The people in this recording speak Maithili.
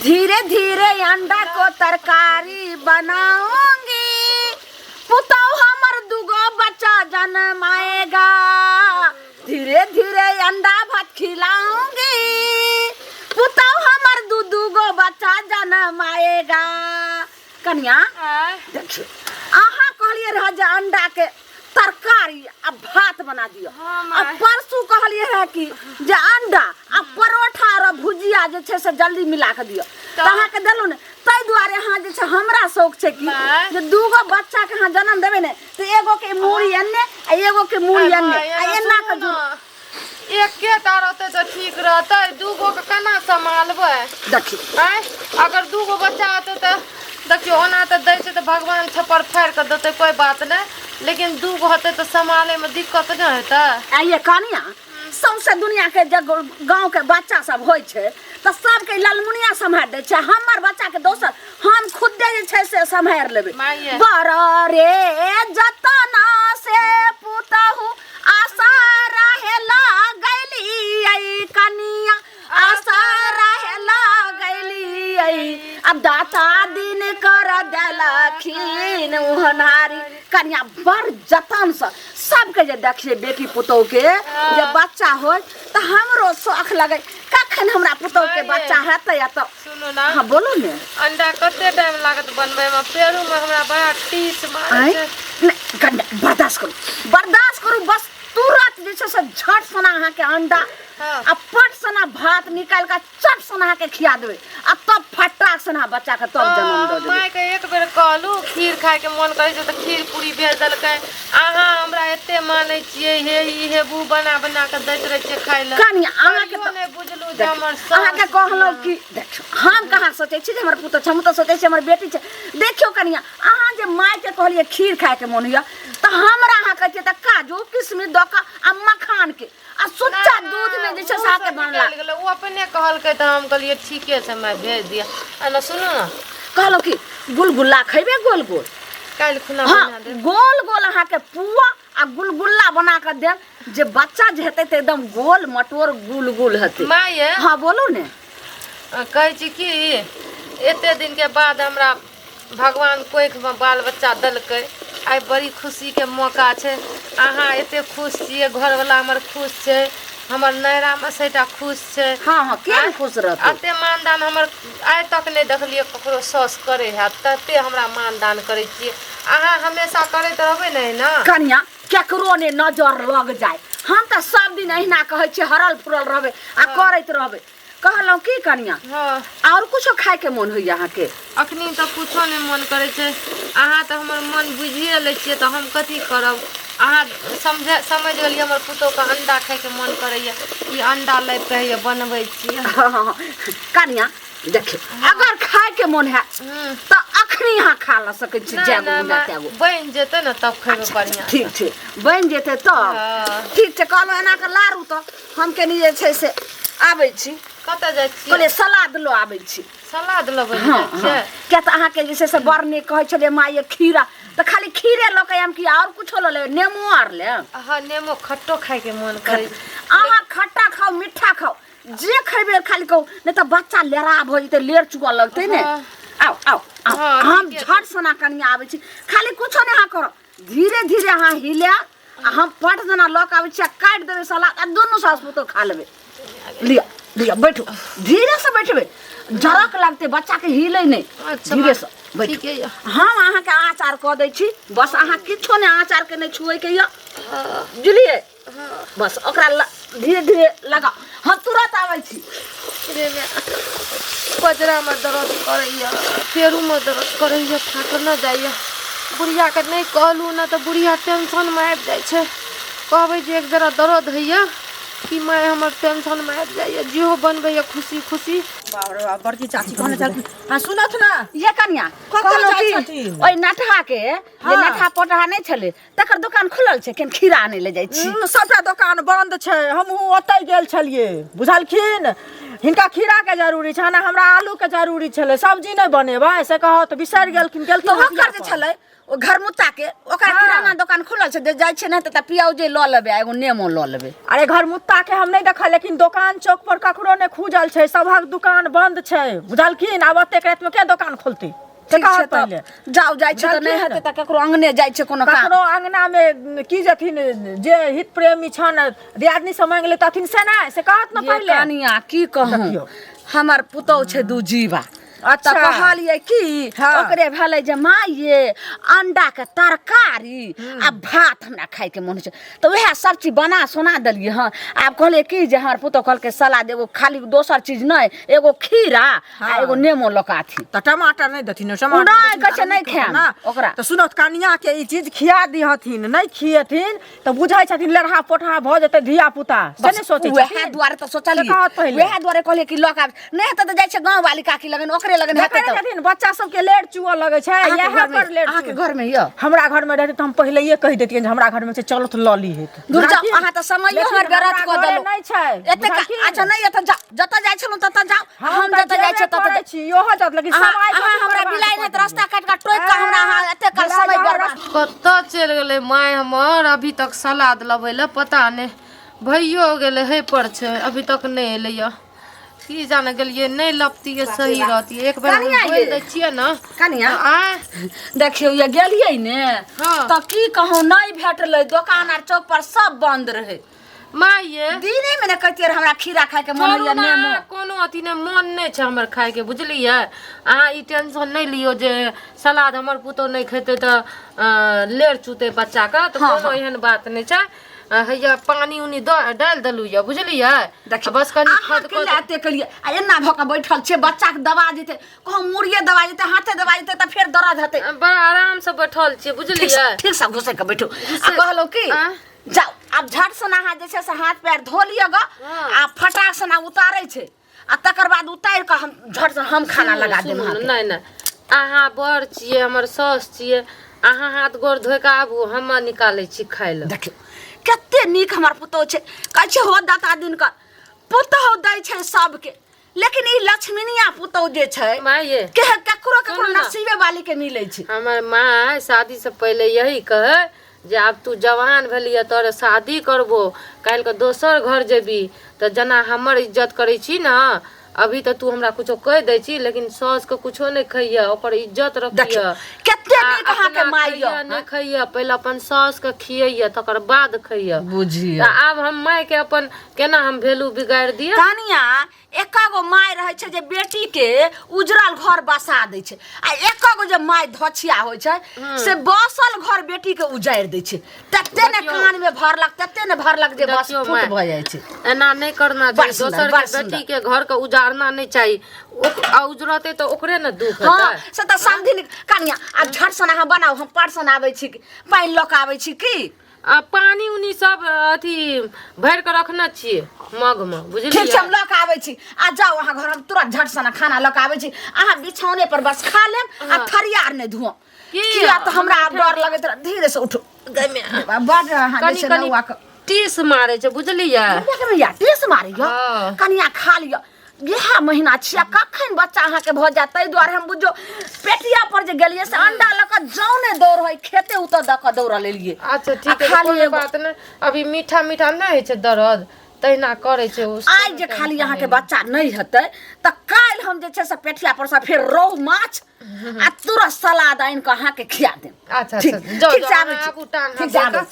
धीरे धीरे अंडा को तरकारी बनाऊंगी, पुतौ हमर दुगो बच्चा जन्माएगा। धीरे धीरे अंडा भात खिलाऊंगी, पुतौ हमर दुगो बच्चा जन्माएगा। कन्या देखिए अहाँ कहलिए रह जे अंडा के तरकारी आ भात बना दियो। अब परसू कहलिए रह कि जे अंडा आ परोठा और भुजिया जे छे से जल्दी मिला के दियो, त अहाँ के देलु ने। तै दुआरे अहाँ जे छे हमरा शौक छे कि जे दूगो बच्चा के अहाँ जन्म देबे ने त एगो के मूड़ी एन्ने आ एगो के मूड़ी एन्ने आ एन्ना के जुड़ एके रहते तो ठीक रहते, दूगो के केना संभालबे। देखिए अगर दूगो बच्चा होते तो देखियो ओना तो दै छै तो भगवान छप्पर फाड़ के देते, कोई बात नहीं, लेकिन दूगो होते तो संभाले में दिक्कत नहीं होता। आइए कनिया सौंसे दुनिया के जब गांव के बच्चा सब होय छे तो सबके ललमुनिया संभाल दे छे। हमर बच्चा के दोसर हम खुद जे छे से संभाल लेबे। बड़ रे जतना से पुतहु आशा रहे लागली आई कनिया, आशा रहे लागली आई। अब दाता दिन कर देलखिन उहनारी। कन्या बड़ जतन से सबके जे देखिए बेटी पुतौ के जे बच्चा हो तो हमरो शौक लगे कखन हमरा पुतौ के बच्चा हेतै या तो। सुनो ना, हां बोलो ने। अंडा कते टाइम लागत बनबे में? पेरू में हमरा बड़ा टीस मारे छै। नहीं कन्या बर्दाश्त करू बस तुरंत जे छै से झट सना अहाँ के अंडा आ पट सना भात निकाल के चट सना अहाँ के खिया देबे आ तब फटाक सना बच्चा के तब जन्म दे देबे। माय के एक बेर कहलू खीर खाए के मन करे छै त खीर पूरी भेज देलकै। अहाँ हमरा एते मानै छियै हे ई हे बू बना बना के दैत रहे छियै खाय ले। कन्या अहाँ के नहीं बुझलू जे हमर अहाँ के कहलो कि देखियो हम कहाँ सोचे छी जे हमर पुतो छै, हम तो सोचे छी हमर बेटी छै। देखियो कन्या अहाँ जे माय के कहलिए खीर खाए के मन होया त हमरा अहाँ कहतिए त काजू किशमिश द के आ मखान के आ सुच्चा दूध में जे छै सा के बनला। वो अपने कहलकै त हम कहलिए ठीके छै मैं भेज दिया। आ सुनो ना कहलो कि गुलगुल्ला खइबे गोल गोल काल खुना हाँ, बना दे। गोल गोल अहाँ के पुआ आ गुलगुल्ला बना के दे जे बच्चा जे हेतै त एकदम गोल मटोर गुलगुल हेतै। माय हां बोलू ने। कहै छी कि एते दिन के बाद हमरा भगवान कोख में बाल बच्चा दलकै, आई बड़ी खुशी के मौका छै। अहाँ एते खुश छियै, घर वाला हमर खुश छै, हमर नैरा में सेटा खुश छै। हां हां केन खुश रहतै। अते मानदान हमर आइ तक नहीं देखलिए ककरो सौस करे है, तते हमरा मानदान करे छियै। अहाँ हमेशा करैत रहबै नहीं ना कन्या केकरो ने नजर लग जाए। हम त सब दिन एहिना कहै छी हरल पुरल रहबै आ करैत रहबै। कहलौ की कन्या हां और कुछो खाए के मन होय अहाँ के? अखनी तो कुछो नहीं मन करे छै। अहाँ तो हमर मन बुझिए ले छियै तो हम कथी करब। अहाँ समझ गेलिए हमर पुतो के अंडा खाए के मन करैया, ई अंडा लै के बनबै छियै। कन्या देखिए अगर खाए के मन है तो अखनी यहाँ खा ला सके छी। बन जेते ना तब खेबे बढ़िया। ठीक छै बन जेते तब ठीक छै। कहलो एना के लारू तो हम के जे छै से आबै छी। कत जाय छी? बोले सलाद लो आबै छी। सलाद लेबै जाय छै के त अहाँ के जे छै से बरने कहै छले माय खीरा त खाली खीरे ल के हम कि और कुछो ल ले नेमो आर ले। हां नेमो खट्टो खाए के मन करे। अहाँ खट्टा खाओ मीठा खाओ जे खइबे खाली कहू नहीं तो बच्चा लेराब हो जते लेर चुआ लगते ने। आओ आओ हम झट सना कनिया आबै छी। खाली कुछो नहीं अहाँ करो, धीरे धीरे अहाँ हिले हम पट जना ल के आबै छी काट देबे सलाद आ दोनों सास पुतो खा लेबे। लिया लिया बैठो धीरे से बैठबे, झरक लगते बच्चा के हिले नहीं। धीरे से बैठ हम अहाँ के आचार क दै छी, बस अहाँ किछो ने आचार के नहीं छुए के या बुझलिए। बस ओकरा धीरे धीरे लगा हम तुरंत आबै छी। पजरा में दर्द करैया, पेरू में दर्द करैया, फाट न जाइया। बुढ़िया के नहीं कहलू ना तो बुढ़िया टेंशन में आबि जाय छै। कहबै जे एक जरा दर्द हैया कि मैं हमर टेंशन में आबि जाइया, जेहो बनबैया खुशी खुशी। बाप रे बाप बड़की चाची कहने चल। हां सुनत ना ये कन्या कहलो कि ओइ नठा के जे नठा पोटहा नहीं छले तकर दुकान खुलल छै, केन खीरा आने ले जाय छी। सबटा दुकान बंद छै। हम ओतै गेल छलिए बुझलखिन हिनका खीरा के जरूरी छै ना हमरा आलू के जरूरी छले सब्जी नहीं बनेबै से कहो तो बिसर गेलखिन तो ओकर जे छलै ओ घर मुत्ता के ओकरा किराना दुकान खुलल छै जाइ छै नै त पियाउजे ल लेबै एगो नेमो ल लेबै। अरे घर मुत्ता के हम नहीं देखल लेकिन दुकान चौक पर ककरो ने खुजल छै सबहक दुकान बंद छै बुझलखिन आब एते रात में के दुकान खोलते पहले जाओ जाइ छै त नहीं हेतै त ककरो अंगने जाइ छै कोनो काम ककरो अंगना में की जथिन जे हित प्रेमी छन दियादनी से मांग ले तथिन से ना से कहत न पहले कनिया की कहूं हमर पुतौ छै दू जीवा अच्छा त कहलिए की ओकरे भेलै जे माँ ये अंडा के तरकारी आ भात हमरा खाए के मन छै त वह सब चीज बना सुना देलिए हां। आब कहले की जे हमर पुतौ कहल के सलाद एगो खाली दोसर चीज नहीं एगो खीरा आ एगो नेमो लकाथी त टमाटर नहीं दथिन टमाटर नहीं कछ नहीं खाएम ओकरा त सुनो कनिया के ई चीज खिया दिहथिन नहीं खिएथिन त बुझाई छथिन लड़हा पोठा भ जते धिया पुता से नहीं सोचै छै वह द्वारे त सोचलिए वह द्वारे कहले कि लका नहीं त जाइ छै गांव वाली काकी लगन ओकरे लगन हेतै त बच्चा सब के लेट चुआ लगे छै यहां पर लेट आके घर में य हमरा घर में रहते त हम पहले ये कह देतिए जे हमरा घर में से चलो त लली हेत दूर जा अहाँ त समय हमर गरत क देलो नहीं छै एते अच्छा नहीं एत जा जत जाइ छलु तत जाओ हम जत जाइ छै तत छी यो ह जत लेकिन समय अहाँ हमरा बिलाई नहीं त रास्ता काट के टोक के हमरा अहाँ एते कल समय बर्बाद कत्ता चल गेले माय हमर अभी तक सलाद लबै ले पता नहीं भइयो गेले हे पर छै अभी तक नहीं एले य की जाने गेलिए नहीं लपती है सही रहती एक बार बोल दे छिए ना कनिया आ देखियो ये गेलिए ने हाँ। त की कहूं नहीं भेटले दुकान आर चौक पर सब बंद रहे माय ये दिने में ने कहतिए हमरा खीरा खाए के मन होइया नेमो कोनो अथी ने मन नहीं छै हमर खाए के बुझलिए अहाँ ई टेंशन नहीं लियो जे सलाद हमर पुतो नहीं खेते त लेर चुते बच्चा का तो कोनो एहन बात नहीं छै हैया पानी उनी डाल दलु या बुझलिए बस कनी खद के लाते कलिए आ एना भ के बैठल छे बच्चा के दबा जेते कहूं मुड़िए दबा जेते हाथे दबा जेते त फिर दर्द हेते बड़ा आराम से बैठल छी बुझलिए ठीक सब घुसे के बैठो आ कहलो की जाओ अब झट से नहा जे से हाथ पैर धो लियो ग आ फटाक से ना उतारै छे आ तकर बाद उतार के हम झट से हम खाना लगा देम नहीं नहीं अहाँ बड़ छिए हमर सास छिए अहाँ हाथ गोर धोय के आबू हम निकालै छी खाय ल देखियो कते नीक हमर पुतो छे कहै छे हो दाता दिन का पुतो दै छे सबके लेकिन ई लक्ष्मीनिया पुतो जे छे माय ये के ककरो ककरो नसीबे वाली के मिलै छे हमर माँ शादी से पहले यही कहे जे अब तू जवान भेलिए तोरे शादी करबो काल के दोसर घर जेबी त जना हमर इज्जत करै छी ना अभी तो तू हमरा कुछो कह दे छी लेकिन सास के कुछो नहीं खइया ओकर इज्जत रखिया कते नीक अहाँ के माइया नहीं खइया पहले अपन सास के खियैया तकर बाद खइया बुझिया अब हम माय के अपन केना हम भेलू बिगाड़ दिया कनिया एकागो माय रहे छे जे बेटी के उजरल घर बसा दे छे आ एकागो जे माय धछिया होय छे से बसल घर बेटी के उजाड़ दे छे तते ने कान में भरलक तते ने भरलक जे बस फुट भ जाय छे एना नहीं करना चाहिए दोसर के बेटी के घर के उजाड़ना नहीं चाहिए उजरते तो ओकरे न दुख है हां से त समझी कनिया अब झट से ना बनाओ हम परसन आबै छी पानी लक आबै छी की आ पानी उनी सब अथी भर के रखना छिए मग में बुझलिए ठीक छै हम लक आबै छी आ जाओ अहाँ घर हम तुरंत झट से ना खाना लक आबै छी अहाँ बिछौने पर बस खा लेम आ थरियार ने धुओ किया त हमरा अब डर लगत रह धीरे से उठो गमे बड़ अहाँ कनी जैसे कनी नौआ टीस मारे छै बुझलिए कनिया टीस मारियो कनिया खा लियो यह महीना छिया कखन बच्चा अहाँ के भ जात तै द्वारे हम बुझो पेटिया पर जे गेलिए से अंडा लक जौने दौड़ होय खेते उत द क दौड़ लेलिए अच्छा ठीक है कोई बात नहीं अभी मीठा मीठा नहीं है छै दर्द तैना करे छै आज जे खाली अहाँ के बच्चा नहीं हेतै त काल हम जे छै से पेटिया पर से फिर रोहु माछ आ तुरंत सलाद आइन के अहाँ के खिया देम अच्छा अच्छा जो ठीक छै आबै छी आबू टांग ठीक छै आबै छी।